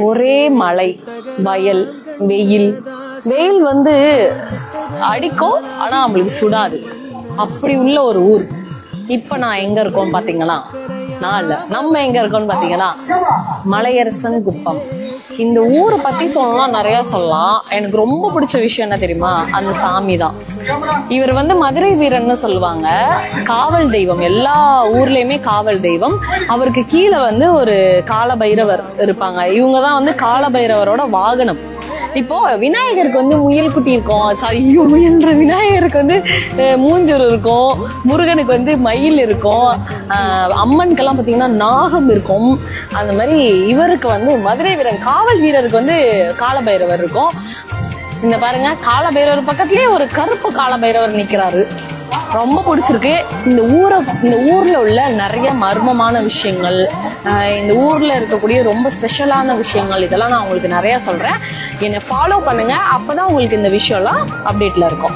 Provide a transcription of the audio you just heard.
ஒரே மழை, வயல், வெயில். வெயில் வந்து அடிக்கும், ஆனா நம்மளுக்கு சுடாது. அப்படி உள்ள ஒரு ஊர். இப்ப நான் எங்க இருக்கோம் பாத்தீங்களா? நான் இல்ல, நம்ம எங்க இருக்கோம்னு பாத்தீங்கன்னா மலையரசன் குப்பம். இந்த ஊரை பத்தி சொல்லலாம், நிறைய சொல்லலாம். எனக்கு ரொம்ப பிடிச்ச விஷயம் என்ன தெரியுமா? அந்த சாமி தான். இவர் வந்து மதுரை வீரன்னு சொல்லுவாங்க, காவல் தெய்வம். எல்லா ஊர்லயுமே காவல் தெய்வம். அவருக்கு கீழே வந்து ஒரு காலபைரவர் இருப்பாங்க. இவங்கதான் வந்து காலபைரவரோட வாகனம். இப்போ விநாயகருக்கு வந்து முயல் குட்டி இருக்கும், ஐயோ முயல்ன்ற விநாயகருக்கு வந்து மூஞ்சூர் இருக்கும், முருகனுக்கு வந்து மயில் இருக்கும், அம்மனுக்கெல்லாம் பாத்தீங்கன்னா நாகம் இருக்கும். அந்த மாதிரி இவருக்கு வந்து மதுரை வீரன் காவல் வீரருக்கு வந்து காலபைரவர் இருக்கும். இந்த பாருங்க, காலபைரவர் பக்கத்துலயே ஒரு கருப்பு காலபைரவர் நிக்கிறாரு. ரொம்ப பிடிச்சிருக்கு. இந்த ஊர்ல உள்ள நிறைய மர்மமான விஷயங்கள், இந்த ஊர்ல இருக்கக்கூடிய ரொம்ப ஸ்பெஷலான விஷயங்கள், இதெல்லாம் நான் உங்களுக்கு நிறைய சொல்றேன். என்னை ஃபாலோ பண்ணுங்க, அப்பதான் உங்களுக்கு இந்த விஷயம்லாம் அப்டேட்ல இருக்கும்.